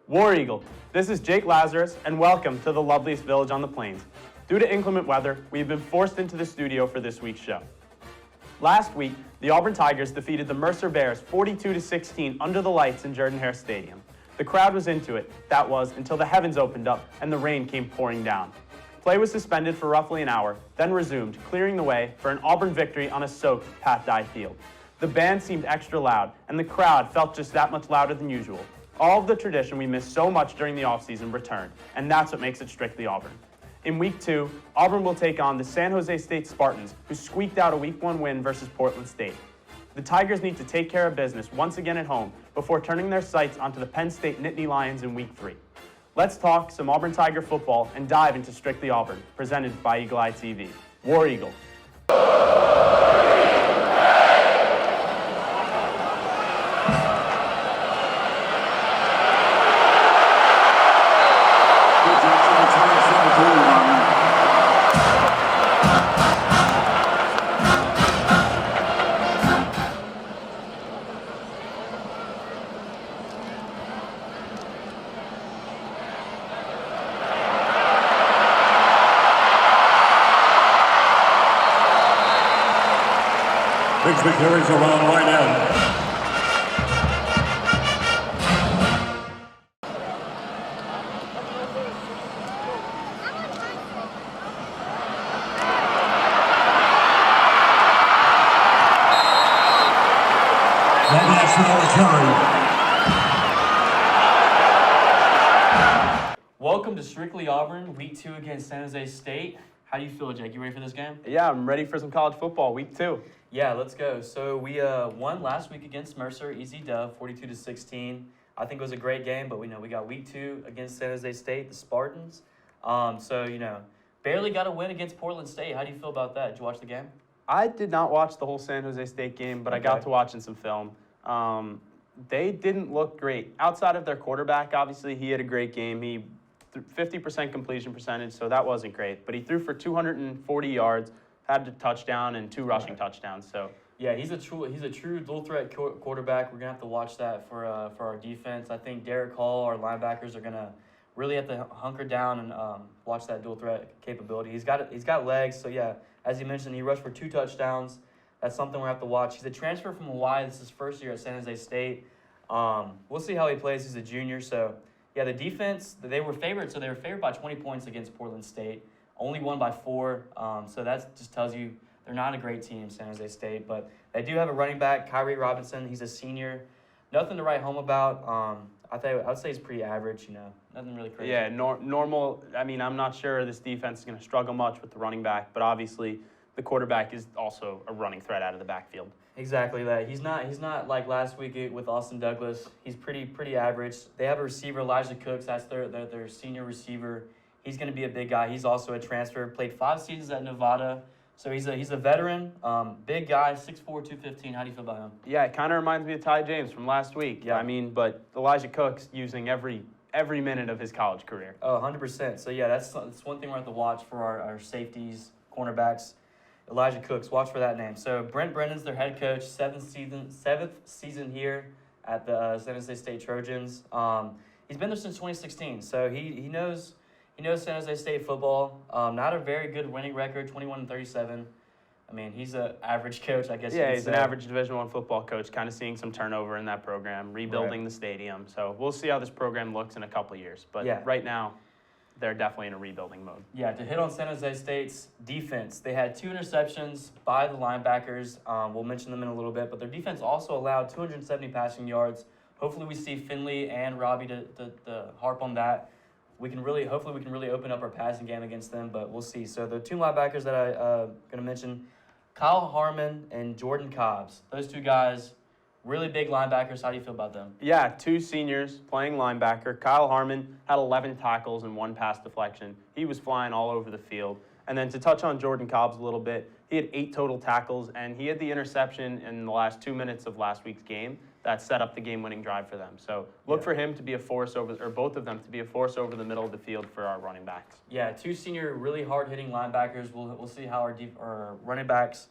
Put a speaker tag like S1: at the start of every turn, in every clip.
S1: War Eagle, this is Jake Lazarus, and welcome to the loveliest village on the plains. Due to inclement weather, we have been forced into the studio for this week's show. Last week, the Auburn Tigers defeated the Mercer Bears 42-16 under the lights in Jordan-Hare Stadium. The crowd was into it, that was, until the heavens opened up and the rain came pouring down. Play was suspended for roughly an hour, then resumed, clearing the way for an Auburn victory on a soaked Pat Dye field. The band seemed extra loud, and the crowd felt just that much louder than usual. All of the tradition we missed so much during the offseason returned, and that's what makes it strictly Auburn. In Week 2, Auburn will take on the San Jose State Spartans, who squeaked out a Week 1 win versus Portland State. The Tigers need to take care of business once again at home before turning their sights onto the Penn State Nittany Lions in Week 3. Let's talk some Auburn Tiger football and dive into Strictly Auburn, presented by Eagle Eye TV. War Eagle.
S2: Bigsby carries around right end. That national return.
S3: Welcome to Strictly Auburn, Week 2 against San Jose State. How do you feel, Jake? You ready for this game?
S1: Yeah, I'm ready for some college football, Week 2.
S3: Yeah, let's go. So we won last week against Mercer, easy dub, 42-16. I think it was a great game, but we got Week 2 against San Jose State, the Spartans. Barely got a win against Portland State. How do you feel about that? Did you watch the game?
S1: I did not watch the whole San Jose State game, but okay. I got to watching some film. They didn't look great. Outside of their quarterback, obviously, he had a great game. He 50% completion percentage, so that wasn't great. But he threw for 240 yards, had a touchdown and 2 rushing touchdowns. So
S3: yeah, he's a true dual threat quarterback. We're gonna have to watch that for our defense. I think Derek Hall, our linebackers, are gonna really have to hunker down and watch that dual threat capability. He's got legs. So yeah, as you mentioned, he rushed for 2 touchdowns. That's something we're gonna have to watch. He's a transfer from Hawaii. This is his first year at San Jose State. We'll see how he plays. He's a junior, so. Yeah, the defense, they were favored, so they were favored by 20 points against Portland State. Only won by 4, so that just tells you they're not a great team, San Jose State. But they do have a running back, Kyrie Robinson. He's a senior. Nothing to write home about. I would say he's pretty average, nothing really crazy.
S1: Yeah, normal. I mean, I'm not sure this defense is going to struggle much with the running back, but obviously the quarterback is also a running threat out of the backfield.
S3: Exactly that. He's not like last week with Austin Douglas. He's pretty average. They have a receiver, Elijah Cooks. That's their senior receiver. He's going to be a big guy. He's also a transfer. Played 5 seasons at Nevada. So he's a veteran, big guy, 6'4", 215. How do you feel about him?
S1: Yeah, it kind of reminds me of Ty James from last week. Yeah. I mean, but Elijah Cooks using every minute of his college career.
S3: Oh, 100%. So yeah, that's one thing we have to watch for our safeties, cornerbacks. Elijah Cooks, watch for that name. So Brent Brennan's their head coach, 7th season here at the San Jose State Trojans. He's been there since 2016, so he knows San Jose State football. Not a very good winning record, 21-37. I mean, he's an average coach, I guess.
S1: Yeah, he's an average Division I football coach, kind of seeing some turnover in that program, rebuilding the stadium. So we'll see how this program looks in a couple of years. But right now, they're definitely in a rebuilding mode.
S3: Yeah, to hit on San Jose State's defense, they had 2 interceptions by the linebackers. We'll mention them in a little bit, but their defense also allowed 270 passing yards. Hopefully we see Finley and Robbie to harp on that. Hopefully we can really open up our passing game against them, but we'll see. So the 2 linebackers that I'm going to mention, Kyle Harmon and Jordan Cobbs. Those 2 guys, really big linebackers. How do you feel about them?
S1: Yeah, 2 seniors playing linebacker. Kyle Harmon had 11 tackles and 1 pass deflection. He was flying all over the field. And then to touch on Jordan Cobbs a little bit, he had 8 total tackles, and he had the interception in the last 2 minutes of last week's game that set up the game-winning drive for them. So look for him to be a force or both of them to be a force over the middle of the field for our running backs.
S3: Yeah, 2 senior, really hard-hitting linebackers. We'll see how our running backs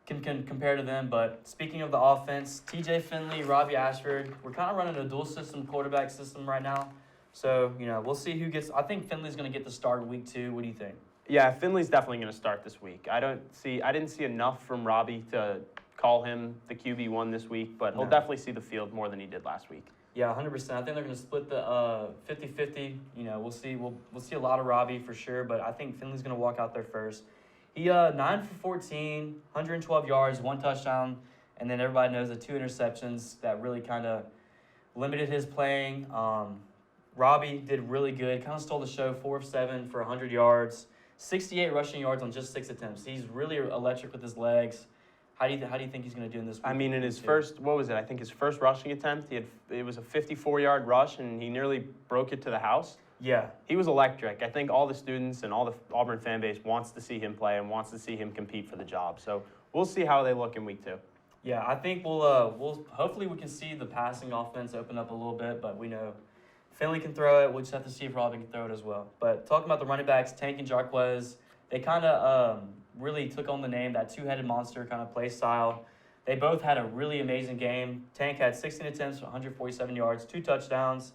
S3: can compare to them. But speaking of the offense, TJ Finley, Robbie Ashford, we're kind of running a dual system quarterback system right now. So, we'll see who gets. I think Finley's going to get the start in week 2. What do you think?
S1: Yeah, Finley's definitely going to start this week. I didn't see enough from Robbie to call him the QB1 this week, but he'll definitely see the field more than he did last week.
S3: Yeah, 100%. I think they're going to split the 50-50. We'll see. We'll see a lot of Robbie for sure, but I think Finley's going to walk out there first. He 9 for 14, 112 yards, 1 touchdown, and then everybody knows the 2 interceptions that really kind of limited his playing. Robbie did really good, kind of stole the show, 4 of 7 for 100 yards, 68 rushing yards on just 6 attempts. He's really electric with his legs. How do you think he's going to do in this week?
S1: I mean, in his first, I think his first rushing attempt, it was a 54-yard rush, and he nearly broke it to the house.
S3: Yeah.
S1: He was electric. I think all the students and all the Auburn fan base wants to see him play and wants to see him compete for the job. So we'll see how they look in week 2.
S3: Yeah, I think we'll hopefully we can see the passing offense open up a little bit, but we know Finley can throw it. We'll just have to see if Robbie can throw it as well. But talking about the running backs, Tank and Jarquez, they kind of really took on the name, that two-headed monster kind of play style. They both had a really amazing game. Tank had 16 attempts, 147 yards, 2 touchdowns.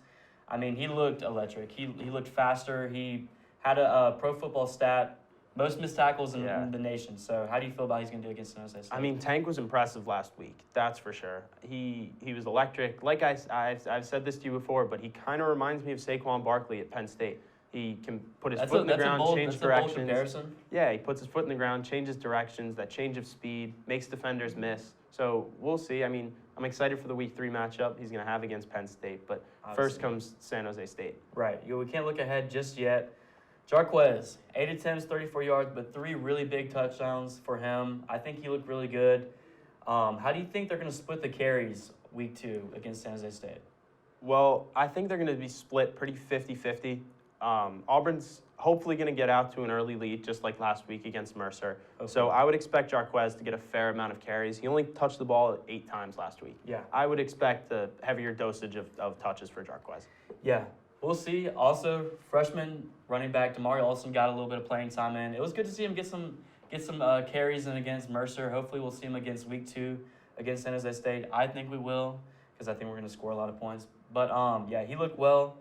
S3: I mean, he looked electric. He looked faster. He had a pro football stat, most missed tackles in the nation. So how do you feel about he's going to do against San Jose State?
S1: I mean, Tank was impressive last week. That's for sure. He was electric. Like I've said this to you before, but he kind of reminds me of Saquon Barkley at Penn State. He can put his foot in the ground, change directions. Yeah, he puts his foot in the ground, changes directions, that change of speed, makes defenders miss. So we'll see. I mean, I'm excited for the Week 3 matchup he's going to have against Penn State, but first comes San Jose State.
S3: Right. We can't look ahead just yet. Jarquez, 8 attempts, 34 yards, but 3 really big touchdowns for him. I think he looked really good. How do you think they're going to split the carries Week 2 against San Jose State?
S1: Well, I think they're going to be split pretty 50-50. Auburn's hopefully going to get out to an early lead, just like last week against Mercer. Okay. So I would expect Jarquez to get a fair amount of carries. He only touched the ball 8 times last week.
S3: Yeah.
S1: I would expect a heavier dosage of touches for Jarquez.
S3: Yeah. We'll see. Also, freshman running back Damari Olson got a little bit of playing time in. It was good to see him get some carries in against Mercer. Hopefully we'll see him against Week 2 against San Jose State. I think we will, because I think we're going to score a lot of points. But, he looked well.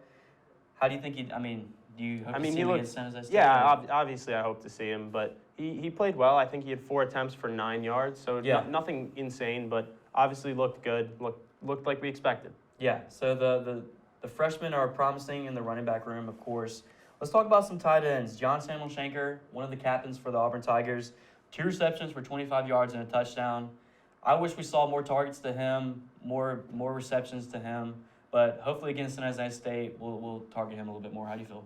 S3: How do you think do you hope to see him against San Jose State?
S1: Yeah, obviously I hope to see him, but he played well. I think he had 4 attempts for 9 yards, so nothing insane, but obviously looked good, looked like we expected.
S3: Yeah, so the freshmen are promising in the running back room, of course. Let's talk about some tight ends. John Samuel Shanker, one of the captains for the Auburn Tigers, 2 receptions for 25 yards and a touchdown. I wish we saw more targets to him, more receptions to him. But hopefully against San Jose State, we'll target him a little bit more. How do you feel?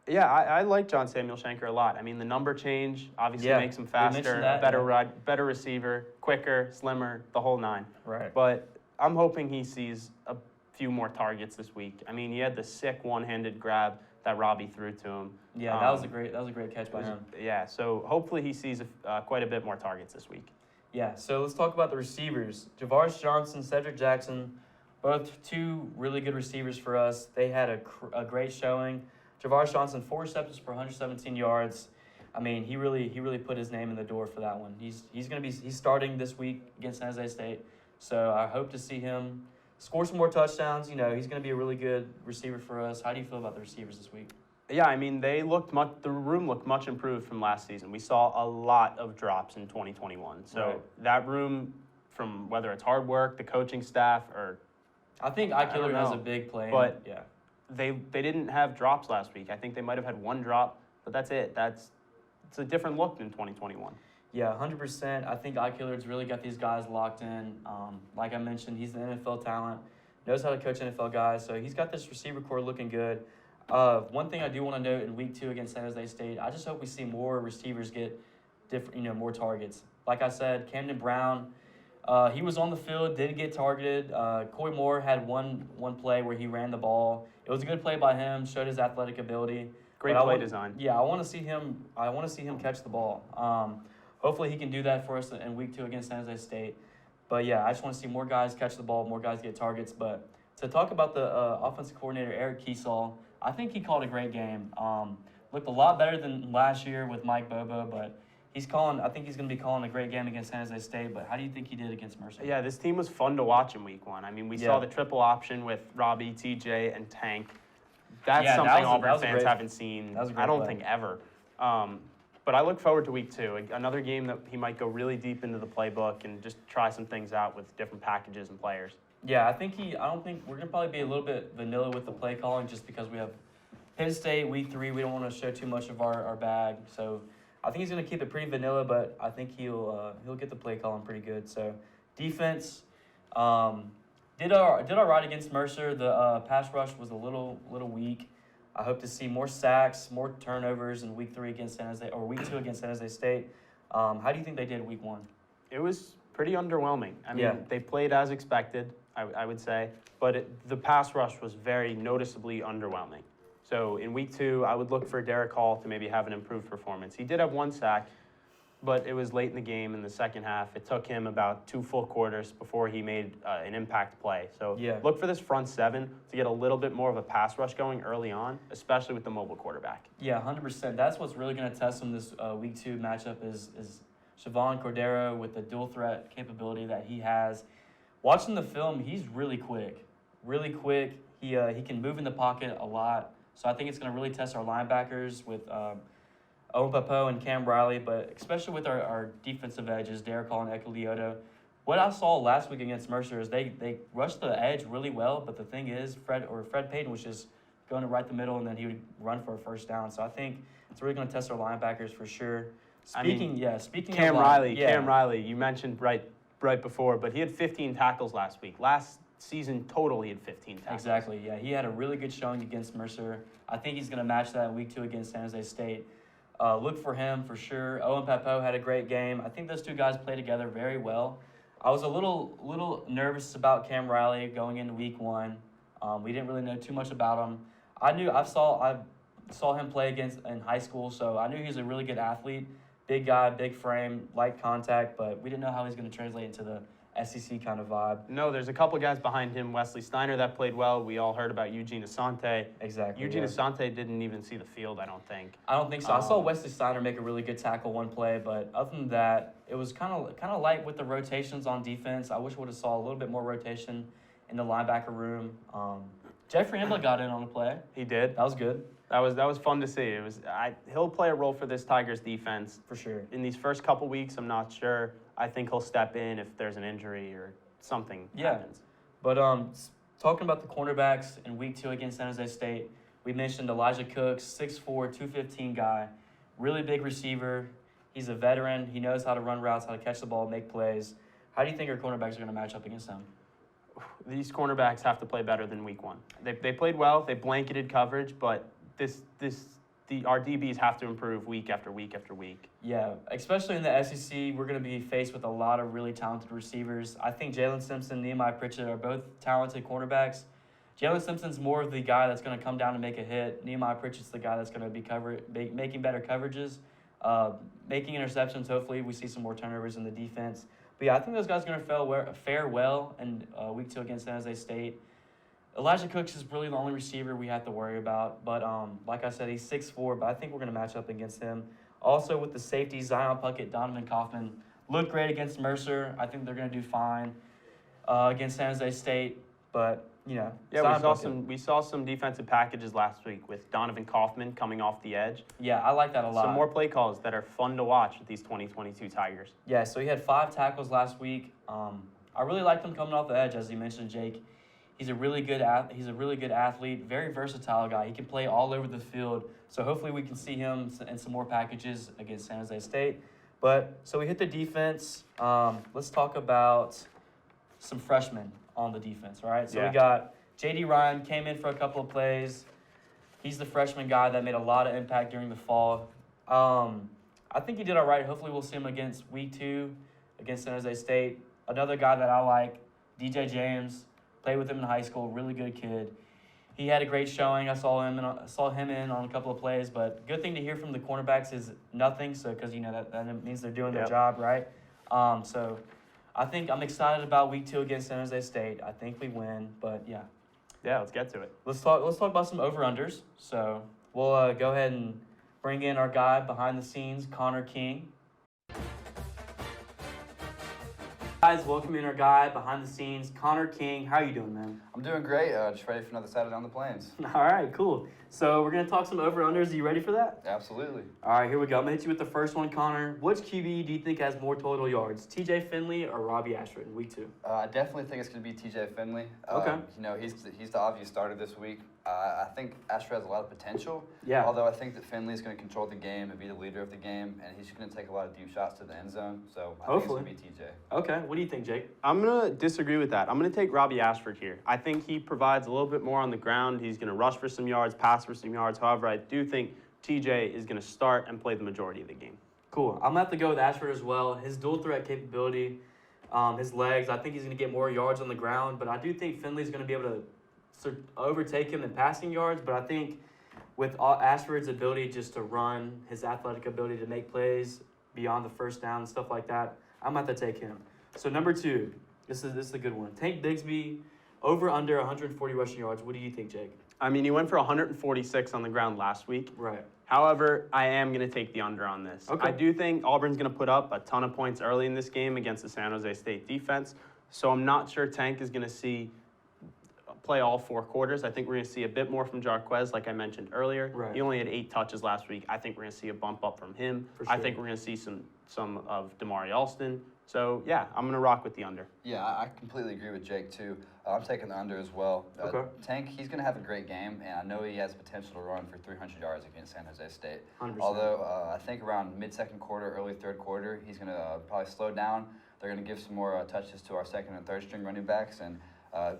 S1: Yeah, I like John Samuel Shanker a lot. I mean, the number change obviously makes him faster, better receiver, quicker, slimmer, the whole 9.
S3: Right.
S1: But I'm hoping he sees a few more targets this week. I mean, he had the sick one-handed grab that Robbie threw to him.
S3: Yeah, that was a great catch by him.
S1: Yeah, so hopefully he sees quite a bit more targets this week.
S3: Yeah, so let's talk about the receivers. Javaris Johnson, Cedric Jackson. Both 2 really good receivers for us. They had a great showing. Javaris Johnson, 4 receptions for 117 yards. I mean, he really put his name in the door for that one. He's starting this week against San Jose State, so I hope to see him score some more touchdowns. He's going to be a really good receiver for us. How do you feel about the receivers this week?
S1: Yeah, I mean, the room looked much improved from last season. We saw a lot of drops in 2021. So that room, from whether it's hard work, the coaching staff, or
S3: I think iKiller has a big play.
S1: But they didn't have drops last week. I think they might have had 1 drop, but that's it. It's a different look than 2021.
S3: Yeah, 100%. I think iKiller's really got these guys locked in. Like I mentioned, he's an NFL talent, knows how to coach NFL guys, so he's got this receiver core looking good. One thing I do want to note in Week 2 against San Jose State, I just hope we see more receivers get more targets. Like I said, Camden Brown, he was on the field, didn't get targeted. Coy Moore had one play where he ran the ball. It was a good play by him, showed his athletic ability.
S1: Great play design.
S3: Yeah, I want to see him catch the ball. Hopefully he can do that for us in Week 2 against San Jose State. But yeah, I just want to see more guys catch the ball, more guys get targets. But to talk about the offensive coordinator, Eric Kiesel, I think he called a great game. Looked a lot better than last year with Mike Bobo, but I think he's going to be calling a great game against San Jose State, but how do you think he did against Mercer?
S1: Yeah, this team was fun to watch in week 1. I mean, we saw the triple option with Robbie, TJ, and Tank. That's something Auburn fans haven't seen, I don't think, ever. But I look forward to week 2, another game that he might go really deep into the playbook and just try some things out with different packages and players.
S3: Yeah, I don't think we're going to probably be a little bit vanilla with the play calling just because we have Penn State week 3. We don't want to show too much of our bag. So I think he's going to keep it pretty vanilla, but I think he'll get the play calling pretty good. So defense did all right against Mercer. The pass rush was a little weak. I hope to see more sacks, more turnovers in week 3 against San Jose, or week 2 against San Jose State. How do you think they did week 1?
S1: It was pretty underwhelming. I mean, they played as expected, I would say, but the pass rush was very noticeably underwhelming. So in week 2, I would look for Derek Hall to maybe have an improved performance. He did have 1 sack, but it was late in the game in the second half. It took him about 2 full quarters before he made an impact play. So look for this front 7 to get a little bit more of a pass rush going early on, especially with the mobile quarterback.
S3: Yeah, 100%. That's what's really going to test him this week 2 matchup is Siobhan Cordero with the dual threat capability that he has. Watching the film, he's really quick. Really quick. He can move in the pocket a lot. So I think it's going to really test our linebackers with Owen Papo and Cam Riley, but especially with our defensive edges, Derek Hall and Eko Lyoto. What I saw last week against Mercer is they rushed the edge really well, but the thing is Fred Payton was just going to right the middle, and then he would run for a first down. So I think it's really going to test our linebackers for sure. Speaking
S1: Cam
S3: of
S1: Riley, you mentioned right before, but he had 15 tackles last week. Last season total, he had 15 tackles.
S3: Exactly, yeah. He had a really good showing against Mercer. I think he's going to match that in week 2 against San Jose State. Look for him for sure. Owen Papo had a great game. I think those 2 guys play together very well. I was a little nervous about Cam Riley going into week 1. We didn't really know too much about him. I saw him play in high school, so I knew he was a really good athlete. Big guy, big frame, light contact, but we didn't know how he's going to translate into the SEC kind of vibe.
S1: No, there's a couple guys behind him. Wesley Steiner that played well. We all heard about Eugene Asante.
S3: Exactly.
S1: Eugene Asante didn't even see the field, I don't think.
S3: I don't think so. I saw Wesley Steiner make a really good tackle one play, but other than that, it was kind of light with the rotations on defense. I wish we would have saw a little bit more rotation in the linebacker room. Jeffrey Imla got in on the play.
S1: He did.
S3: That was good.
S1: That was fun to see. He'll play a role for this Tigers defense.
S3: For sure.
S1: In these first couple weeks, I'm not sure. I think he'll step in if there's an injury or something happens.
S3: But talking about the cornerbacks in week 2 against San Jose State, we mentioned Elijah Cooks, 6'4", 215 guy, really big receiver. He's a veteran. He knows how to run routes, how to catch the ball, make plays. How do you think our cornerbacks are going to match up against him?
S1: These cornerbacks have to play better than week 1. They played well. They blanketed coverage, but our DBs have to improve week after week after week.
S3: Yeah, especially in the SEC, we're going to be faced with a lot of really talented receivers. I think Jalen Simpson, Nehemiah Pritchett are both talented cornerbacks. Jalen Simpson's more of the guy that's going to come down and make a hit. Nehemiah Pritchett's the guy that's going to be making better coverages, making interceptions. Hopefully, we see some more turnovers in the defense. But yeah, I think those guys are going to fare well in week 2 against San Jose State. Elijah Cooks is really the only receiver we have to worry about. But like I said, he's 6'4", but I think we're going to match up against him. Also with the safety, Zion Puckett, Donovan Kaufman looked great against Mercer. I think they're going to do fine against San Jose State. But,
S1: yeah,
S3: Zion
S1: we saw some defensive packages last week with Donovan Kaufman coming off the edge.
S3: Yeah, I like that a lot.
S1: Some more play calls that are fun to watch with these 2022 Tigers.
S3: Yeah, so he had 5 tackles last week. I really liked him coming off the edge, as you mentioned, Jake. He's a really good athlete, very versatile guy. He can play all over the field. So hopefully we can see him in some more packages against San Jose State. But so we hit the defense. Let's talk about some freshmen on the defense, all right? So we got J.D. Ryan came in for a couple of plays. He's the freshman guy that made a lot of impact during the fall. I think he did all right. Hopefully we'll see him against week 2 against San Jose State. Another guy that I like, DJ James. Played with him in high school, really good kid. He had a great showing. I saw him in on a couple of plays, but good thing to hear from the cornerbacks is nothing, so because that means they're doing their job, right? So I think I'm excited about week 2 against San Jose State. I think we win, but yeah.
S1: Yeah, let's get to it.
S3: Let's talk about some over-unders. So we'll go ahead and bring in our guy behind the scenes, Connor King. guys. Welcome in our guy behind the scenes, Connor King. How you doing, man?
S4: I'm doing great. Just ready for another Saturday on the Plains.
S3: All right, cool. So we're going to talk some over-unders. Are you ready for that?
S4: Absolutely.
S3: All right, here we go. I'm going to hit you with the first one, Connor. Which QB do you think has more total yards, TJ Finley or Robbie Ashford in week 2?
S4: I definitely think it's going to be TJ Finley.
S3: Okay.
S4: He's the obvious starter this week. I think Ashford has a lot of potential.
S3: Yeah.
S4: Although I think that Finley is going to control the game and be the leader of the game, and he's going to take a lot of deep shots to the end zone. So I
S3: Hopefully.
S4: think it's going to be TJ.
S3: Okay, what do you think, Jake?
S1: I'm going to disagree with that. I'm going to take Robbie Ashford here. I think he provides a little bit more on the ground. He's going to rush for some yards, pass for some yards. However, I do think TJ is going to start and play the majority of the game.
S3: Cool. I'm going to have to go with Ashford as well. His dual threat capability, his legs, I think he's going to get more yards on the ground, but I do think Finley's going to be able to overtake him in passing yards, but I think with Ashford's ability just to run, his athletic ability to make plays beyond the first down and stuff like that, I'm going to have to take him. So number 2, this is a good one. Tank Bigsby, over under 140 rushing yards. What do you think, Jake?
S1: I mean, he went for 146 on the ground last week.
S3: Right.
S1: However, I am going to take the under on this.
S3: Okay.
S1: I do think Auburn's going to put up a ton of points early in this game against the San Jose State defense, so I'm not sure Tank is going to play all 4 quarters. I think we're going to see a bit more from Jarquez, like I mentioned earlier.
S3: Right.
S1: He only had 8 touches last week. I think we're going to see a bump up from him.
S3: For sure.
S1: I think we're going to see some of Damari Alston. So, yeah, I'm going to rock with the under.
S4: Yeah, I completely agree with Jake, too. I'm taking the under as well.
S3: Okay.
S4: Tank, he's going to have a great game, and I know he has potential to run for 300 yards against San Jose State.
S3: 100%.
S4: Although I think around mid-second quarter, early third quarter, he's going to probably slow down. They're going to give some more touches to our second and third string running backs, and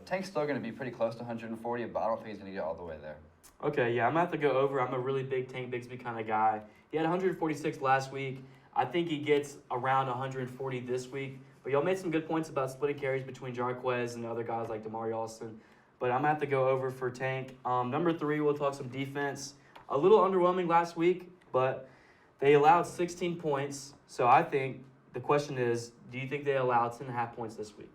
S4: Tank's still going to be pretty close to 140, but I don't think he's going to get all the way there.
S3: Okay, yeah, I'm going to have to go over. I'm a really big Tank Bigsby kind of guy. He had 146 last week. I think he gets around 140 this week. But y'all made some good points about splitting carries between Jarquez and other guys like Damari Alston. But I'm going to have to go over for Tank. Number 3, we'll talk some defense. A little underwhelming last week, but they allowed 16 points. So I think the question is, do you think they allowed 10.5 points this week?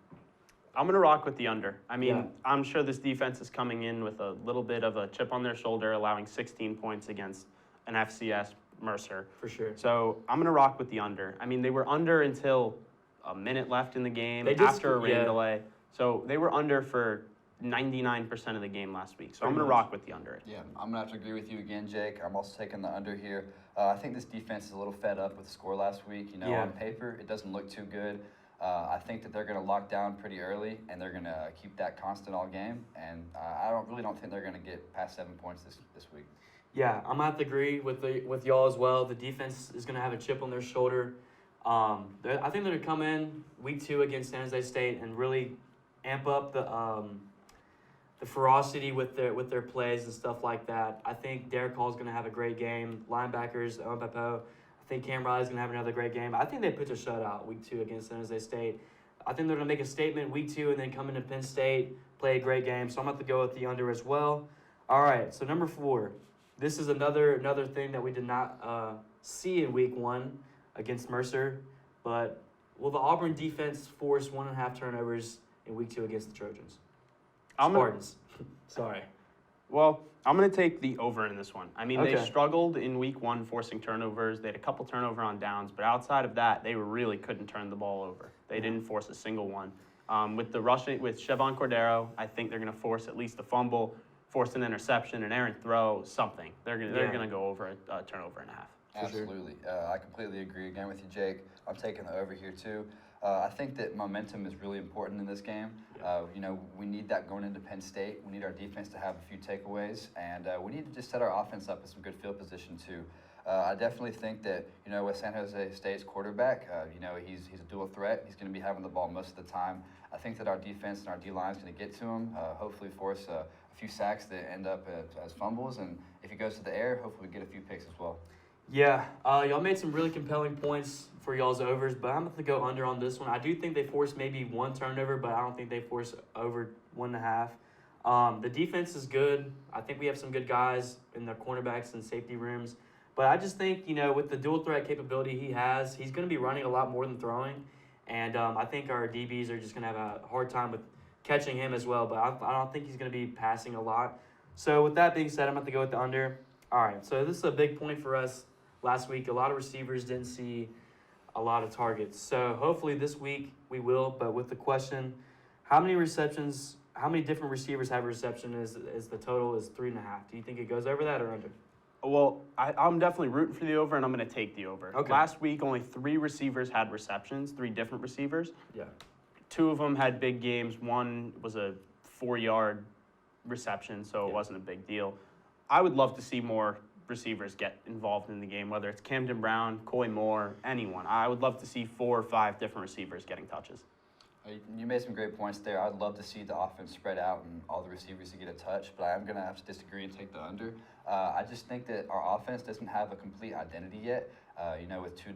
S1: I'm going to rock with the under. I mean,
S3: Yeah.
S1: I'm sure this defense is coming in with a little bit of a chip on their shoulder, allowing 16 points against an FCS Mercer.
S3: For sure.
S1: So I'm going to rock with the under. I mean, they were under until a minute left in the game after a rain delay. So they were under for 99% of the game last week. So I'm going to rock with the under.
S4: Yeah, I'm going to have to agree with you again, Jake. I'm also taking the under here. I think this defense is a little fed up with the score last week. On paper, it doesn't look too good. I think that they're going to lock down pretty early, and they're going to keep that constant all game. And I don't think they're going to get past 7 points this week.
S3: Yeah, I'm going to have to agree with y'all as well. The defense is going to have a chip on their shoulder. I think they're going to come in week 2 against San Jose State and really amp up the ferocity with their plays and stuff like that. I think Derek Hall's going to have a great game. Linebackers, Owen Pepo. I think Cam Riley's going to have another great game. I think they pitch a shutout week 2 against San Jose State. I think they're going to make a statement week 2 and then come into Penn State, play a great game. So I'm going to have to go with the under as well. All right, so number 4. This is another thing that we did not see in week 1 against Mercer. But will the Auburn defense force 1.5 turnovers in week 2 against the Trojans? Spartans. Sorry.
S1: Well, I'm going to take the over in this one. I mean,
S3: Okay.
S1: They struggled in week 1 forcing turnovers. They had a couple turnover on downs, but outside of that, they really couldn't turn the ball over. They didn't force a single one. With Chevon Cordero, I think they're going to force at least a fumble, force an interception, an errant throw, something. They're going to go over a turnover and a half.
S4: Absolutely. I completely agree again with you, Jake. I'm taking the over here, too. I think that momentum is really important in this game. We need that going into Penn State. We need our defense to have a few takeaways, and we need to just set our offense up in some good field position, too. I definitely think that, with San Jose State's quarterback, he's a dual threat. He's going to be having the ball most of the time. I think that our defense and our D-line is going to get to him, hopefully force a few sacks that end up as fumbles, and if he goes to the air, hopefully we get a few picks as well.
S3: Yeah, y'all made some really compelling points for y'all's overs, but I'm going to go under on this one. I do think they force maybe 1 turnover, but I don't think they force over 1.5. The defense is good. I think we have some good guys in the cornerbacks and safety rooms. But I just think, with the dual threat capability he has, he's going to be running a lot more than throwing. And I think our DBs are just going to have a hard time with catching him as well. But I don't think he's going to be passing a lot. So with that being said, I'm going to go with the under. All right, so this is a big point for us last week. A lot of receivers didn't see a lot of targets. So hopefully this week we will. But with the question, how many different receivers have a reception? Is the total is 3.5? Do you think it goes over that or under?
S1: Well, I'm definitely rooting for the over, and I'm going to take the over.
S3: Okay.
S1: Last week, only 3 receivers had receptions, 3 different receivers.
S3: Yeah.
S1: 2 of them had big games. One was a 4-yard reception, so it wasn't a big deal. I would love to see more receivers get involved in the game, whether it's Camden Brown, Coy Moore, anyone. I would love to see 4 or 5 different receivers getting touches.
S4: You made some great points there. I'd love to see the offense spread out and all the receivers to get a touch, but I'm going to have to disagree and take the under. I just think that our offense doesn't have a complete identity yet. With 2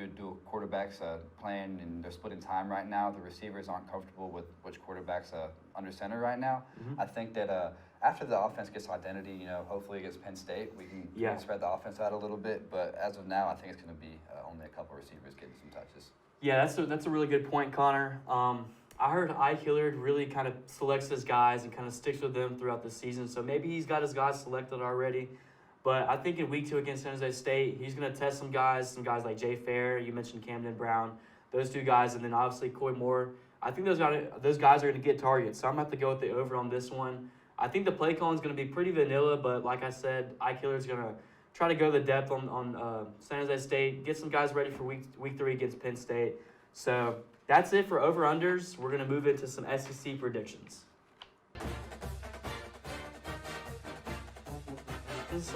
S4: dual quarterbacks playing and they're splitting time right now, the receivers aren't comfortable with which quarterback's under center right now.
S3: Mm-hmm.
S4: I think that after the offense gets identity, hopefully against Penn State, we can spread the offense out a little bit. But as of now, I think it's going to be only a couple receivers getting some touches.
S3: Yeah, that's a really good point, Connor. I heard Ike Hilliard really kind of selects his guys and kind of sticks with them throughout the season. So maybe he's got his guys selected already. But I think in week 2 against San Jose State, he's going to test some guys like Jay Fair. You mentioned Camden Brown, those 2 guys, and then obviously Coy Moore. I think those guys are going to get targets. So I'm going to have to go with the over on this one. I think the play calling is going to be pretty vanilla, but like I said, Ike Hilliard's going to try to go the depth on San Jose State, get some guys ready for week 3 against Penn State. So that's it for over-unders. We're going to move into some SEC predictions.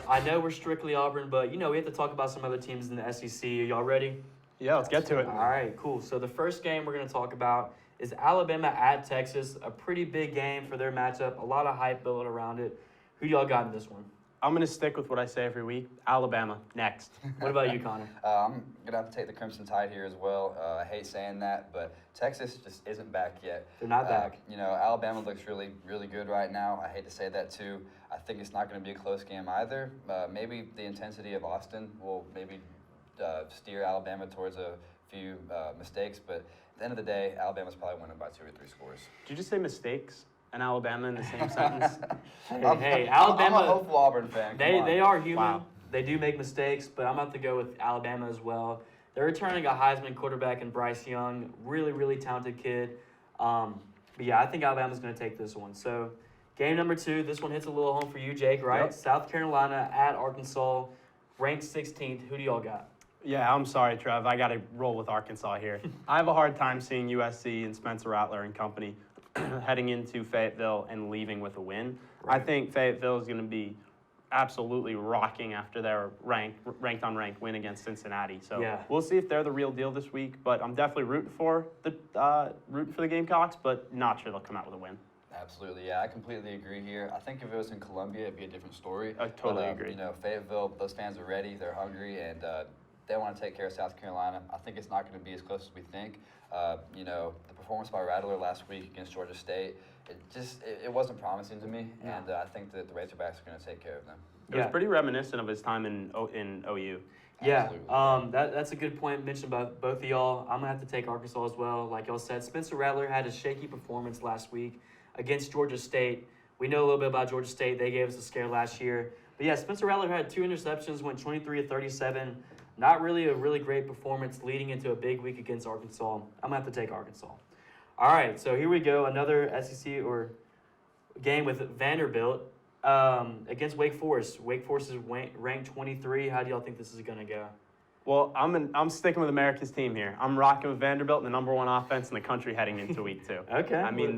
S3: I know we're strictly Auburn, but, we have to talk about some other teams in the SEC. Are y'all ready?
S1: Yeah, let's get to it.
S3: All right, cool. So the first game we're going to talk about is Alabama at Texas, a pretty big game for their matchup, a lot of hype built around it. Who y'all got in this one?
S1: I'm going to stick with what I say every week. Alabama, next.
S3: What about you, Connor?
S4: I'm going to have to take the Crimson Tide here as well. I hate saying that, but Texas just isn't back yet.
S3: They're not back.
S4: Alabama looks really, really good right now. I hate to say that, too. I think it's not going to be a close game either. Maybe the intensity of Austin will maybe steer Alabama towards a few mistakes, but at the end of the day, Alabama's probably winning by 2 or 3 scores.
S1: Did you just say mistakes and Alabama in the same sentence?
S3: Hey, Alabama.
S4: I'm a hopeful Auburn fan.
S3: They are human.
S1: Wow.
S3: They do make mistakes, but I'm about to go with Alabama as well. They're returning a Heisman quarterback in Bryce Young, really, really talented kid. But yeah, I think Alabama's going to take this one. So game number 2, this one hits a little home for you, Jake, right?
S1: Yep.
S3: South Carolina at Arkansas, ranked 16th. Who do y'all got?
S1: Yeah, I'm sorry, Trev. I got to roll with Arkansas here. I have a hard time seeing USC and Spencer Rattler and company heading into Fayetteville and leaving with a win. Right. I think Fayetteville is going to be absolutely rocking after their ranked win against Cincinnati. So We'll see if they're the real deal this week. But I'm definitely rooting for the Gamecocks, but not sure they'll come out with a win.
S4: Absolutely, yeah, I completely agree here. I think if it was in Columbia, it'd be a different story.
S1: I totally agree.
S4: Fayetteville, those fans are ready, they're hungry, and they want to take care of South Carolina. I think it's not going to be as close as we think. The performance by Rattler last week against Georgia State, it wasn't promising to me, and I think that the Razorbacks are going to take care of them.
S1: It was pretty reminiscent of his time in OU.
S3: Yeah, that's a good point mentioned by both of y'all. I'm going to have to take Arkansas as well. Like y'all said, Spencer Rattler had a shaky performance last week against Georgia State. We know a little bit about Georgia State. They gave us a scare last year. But yeah, Spencer Rattler had 2 interceptions, went 23 of 37. Not really a really great performance leading into a big week against Arkansas. I'm going to have to take Arkansas. All right, so here we go. Another SEC or game with Vanderbilt against Wake Forest. Wake Forest is ranked 23. How do y'all think this is going to go?
S1: Well, I'm sticking with America's team here. I'm rocking with Vanderbilt, the number 1 offense in the country heading into week 2.
S3: Okay.
S1: I mean,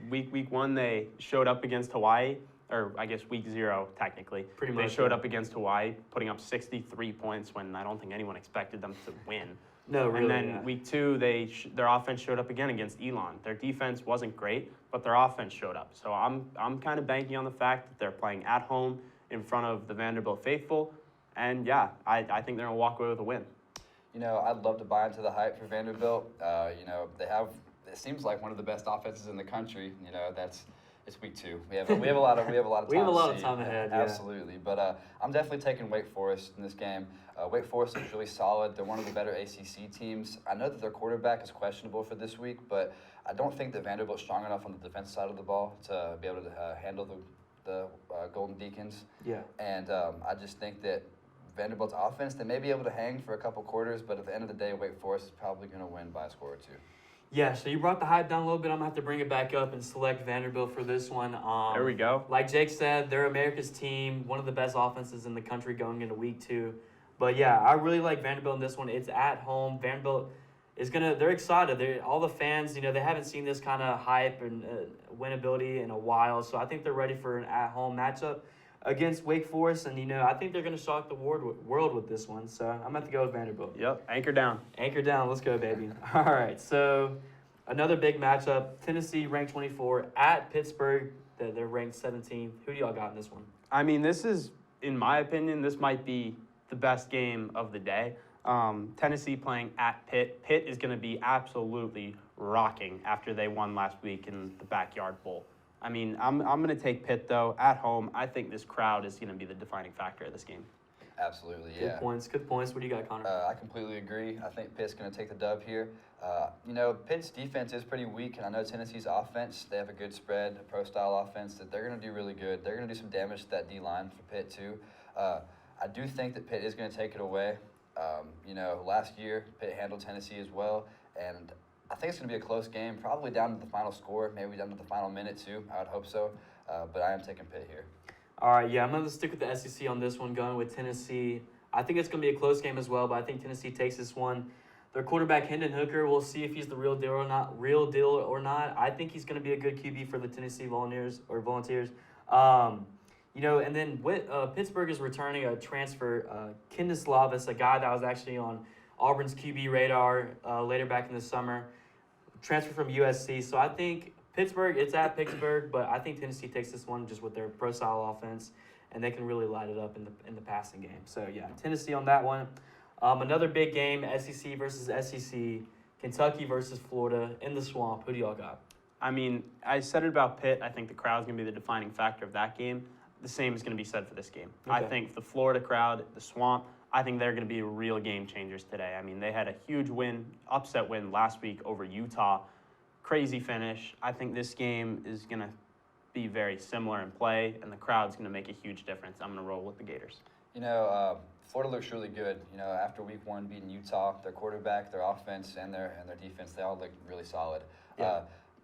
S1: week 1 they showed up against Hawaii, or I guess week 0 technically.
S3: Pretty much.
S1: They showed up against Hawaii, putting up 63 points when I don't think anyone expected them to win.
S3: No, really.
S1: And then week 2, their offense showed up again against Elon. Their defense wasn't great, but their offense showed up. So I'm kind of banking on the fact that they're playing at home in front of the Vanderbilt faithful. And yeah, I think they're going to walk away with a win.
S4: I'd love to buy into the hype for Vanderbilt. They have, it seems like one of the best offenses in the country. It's week 2. We have a lot of time.
S3: We have a lot of time ahead. Yeah.
S4: Absolutely, but I'm definitely taking Wake Forest in this game. Wake Forest is really solid. They're one of the better ACC teams. I know that their quarterback is questionable for this week, but I don't think that Vanderbilt's strong enough on the defensive side of the ball to be able to handle the Golden Deacons.
S3: Yeah.
S4: And I just think that Vanderbilt's offense. They may be able to hang for a couple quarters, but at the end of the day, Wake Forest is probably going to win by a score or two.
S3: Yeah, so you brought the hype down a little bit. I'm going to have to bring it back up and select Vanderbilt for this one.
S1: There we go.
S3: Like Jake said, they're America's team, one of the best offenses in the country going into week 2. But yeah, I really like Vanderbilt in this one. It's at home. Vanderbilt is they're excited. All the fans, they haven't seen this kind of hype and winnability in a while. So I think they're ready for an at-home matchup against Wake Forest. And, I think they're going to shock the world with this one. So I'm going to have to go with Vanderbilt.
S1: Yep, anchor down.
S3: Anchor down. Let's go, baby. All right, so another big matchup. Tennessee ranked 24 at Pittsburgh. They're ranked 17th. Who do y'all got in this one?
S1: I mean, this is, in my opinion, this might be the best game of the day. Tennessee playing at Pitt. Pitt is going to be absolutely rocking after they won last week in the Backyard Bowl. I mean, I'm going to take Pitt, though, at home. I think this crowd is going to be the defining factor of this game.
S4: Absolutely, yeah.
S3: Good points. What do you got, Connor?
S4: I completely agree. I think Pitt's going to take the dub here. Pitt's defense is pretty weak, and I know Tennessee's offense, they have a good spread, a pro-style offense that they're going to do really good. They're going to do some damage to that D-line for Pitt, too. I do think that Pitt is going to take it away. Last year, Pitt handled Tennessee as well, and I think it's going to be a close game, probably down to the final score, maybe down to the final minute, too. I would hope so, but I am taking Pitt here.
S3: All right, yeah, I'm going to stick with the SEC on this one, going with Tennessee. I think it's going to be a close game as well, but I think Tennessee takes this one. Their quarterback, Hendon Hooker, we'll see if he's the real deal or not. I think he's going to be a good QB for the Tennessee Volunteers. And then Pittsburgh is returning a transfer, Kendis Lavis, a guy that was actually on Auburn's QB radar later back in the summer, transfer from USC. So I think Pittsburgh, it's at Pittsburgh, but I think Tennessee takes this one just with their pro-style offense, and they can really light it up in the passing game. So, yeah, Tennessee on that one. Another big game, SEC versus SEC, Kentucky versus Florida in the Swamp. Who do y'all got?
S1: I mean, I said it about Pitt. I think the crowd's going to be the defining factor of that game. The same is going to be said for this game. Okay. I think the Florida crowd, the Swamp, I think they're going to be real game changers today. I mean, they had a huge upset win last week over Utah. Crazy finish. I think this game is going to be very similar in play, and the crowd's going to make a huge difference. I'm going to roll with the Gators.
S4: Florida looks really good. After week 1 beating Utah, their quarterback, their offense, and their defense, they all look really solid. Yeah.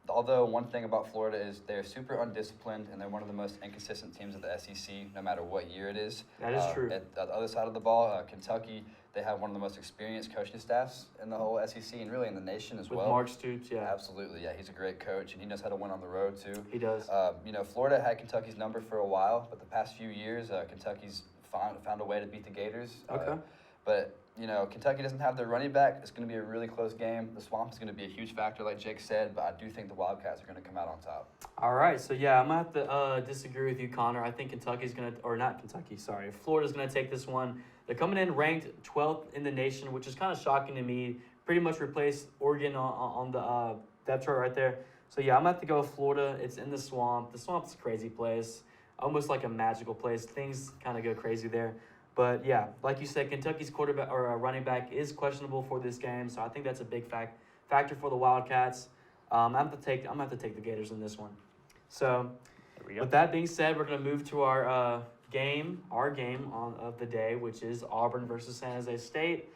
S4: Although one thing about Florida is they're super undisciplined, and they're one of the most inconsistent teams of the SEC, no matter what year it is.
S3: That is true.
S4: At the other side of the ball, Kentucky, they have one of the most experienced coaching staffs in the whole SEC and really in the nation as well.
S3: With Mark Stoops, yeah.
S4: Absolutely, yeah. He's a great coach, and he knows how to win on the road, too.
S3: He does.
S4: Florida had Kentucky's number for a while, but the past few years, Kentucky's found a way to beat the Gators.
S3: Okay.
S4: But Kentucky doesn't have their running back. It's going to be a really close game. The Swamp is going to be a huge factor, like Jake said, but I do think the Wildcats are going to come out on top.
S3: All right, so yeah, I'm going to have to disagree with you, Connor. I think Florida's going to take this one. They're coming in ranked 12th in the nation, which is kind of shocking to me. Pretty much replaced Oregon on the depth chart right there. So yeah, I'm going to have to go with Florida. It's in the Swamp. The Swamp's a crazy place, almost like a magical place. Things kind of go crazy there. But yeah, like you said, Kentucky's quarterback or running back is questionable for this game, so I think that's a big factor for the Wildcats. I'm gonna have to take the Gators in this one. So, with that being said, we're gonna move to our game of the day, which is Auburn versus San Jose State.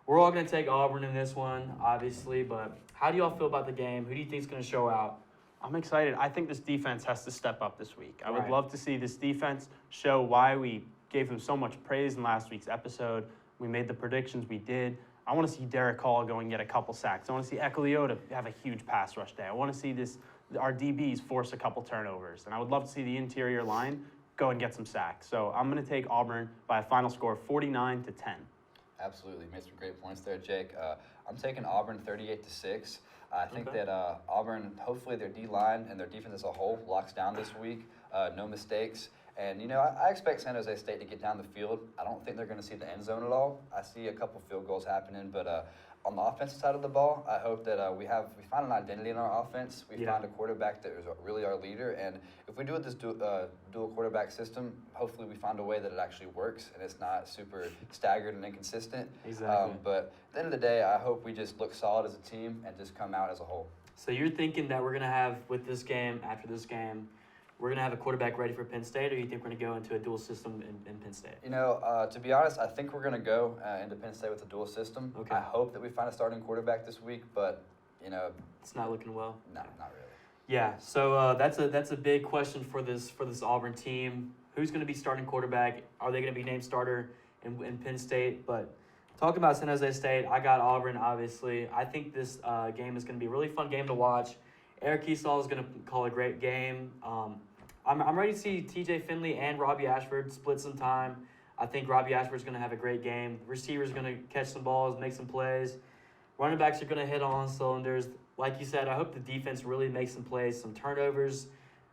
S3: We're all gonna take Auburn in this one, obviously. But how do y'all feel about the game? Who do you think is gonna show out?
S1: I'm excited. I think this defense has to step up this week. I would love to see this defense show why we gave them so much praise in last week's episode. We made the predictions we did. I want to see Derek Hall go and get a couple sacks. I want to see Ekeliota have a huge pass rush day. I want to see our DBs force a couple turnovers. And I would love to see the interior line go and get some sacks. So I'm going to take Auburn by a final score of 49-10.
S4: Absolutely. Made some great points there, Jake. I'm taking Auburn 38-6. I think that Auburn, hopefully their D-line and their defense as a whole locks down this week. No mistakes. And, I expect San Jose State to get down the field. I don't think they're going to see the end zone at all. I see a couple field goals happening. But on the offensive side of the ball, I hope that we find an identity in our offense. We find a quarterback that is really our leader. And if we do it this dual quarterback system, hopefully we find a way that it actually works and it's not super staggered and inconsistent.
S3: Exactly.
S4: But at the end of the day, I hope we just look solid as a team and just come out as a whole.
S3: So you're thinking that we're going to have, with this game, after this game, we're going to have a quarterback ready for Penn State, or do you think we're going to go into a dual system in Penn State?
S4: You know, to be honest, I think we're going to go into Penn State with a dual system.
S3: Okay.
S4: I hope that we find a starting quarterback this week, but, you know.
S3: It's not looking well?
S4: No, not really.
S3: Yeah, so that's a big question for this Auburn team. Who's going to be starting quarterback? Are they going to be named starter in Penn State? But talking about San Jose State, I got Auburn, obviously. I think this game is going to be a really fun game to watch. Eric Esau is going to call a great game. I'm ready to see TJ Finley and Robbie Ashford split some time. I think Robbie Ashford's going to have a great game. Receivers going to catch some balls, make some plays. Running backs are going to hit on cylinders. Like you said, I hope the defense really makes some plays, some turnovers,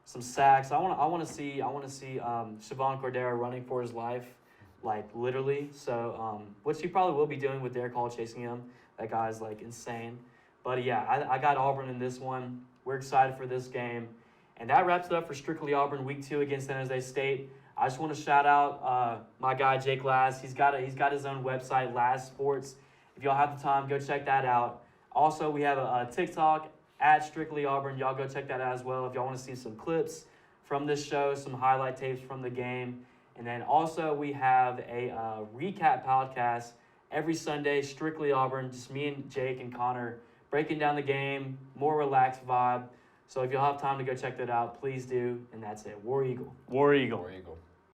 S3: some sacks. I want to see Siobhan Cordero running for his life, like literally. So, which he probably will be doing with Derek Hall chasing him. That guy's like insane. But yeah, I got Auburn in this one. We're excited for this game. And that wraps it up for Strictly Auburn Week 2 against San Jose State. I just want to shout out my guy Jake Laz. He's got his own website, Laz Sports. If y'all have the time, go check that out. Also, we have a TikTok at Strictly Auburn. Y'all go check that out as well if y'all want to see some clips from this show, some highlight tapes from the game. And then also we have a recap podcast every Sunday, Strictly Auburn, just me and Jake and Connor breaking down the game, more relaxed vibe. So if you'll have time to go check that out, please do. And that's it. War Eagle.
S1: War Eagle.
S4: War Eagle.